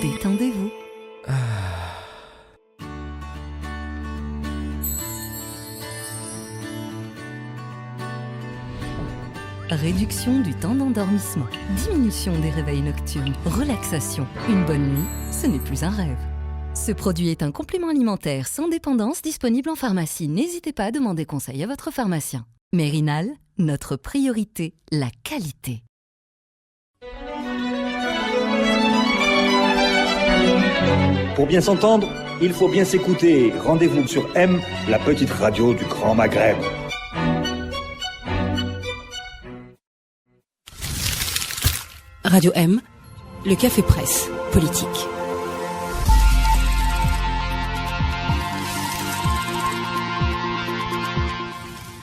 Détendez-vous. Réduction du temps d'endormissement, diminution des réveils nocturnes, relaxation. Une bonne nuit, ce n'est plus un rêve. Ce produit est un complément alimentaire sans dépendance disponible en pharmacie. N'hésitez pas à demander conseil à votre pharmacien. Mérinal, notre priorité, la qualité. Pour bien s'entendre, il faut bien s'écouter. Rendez-vous sur M, la petite radio du Grand Maghreb. Radio M, le café presse politique.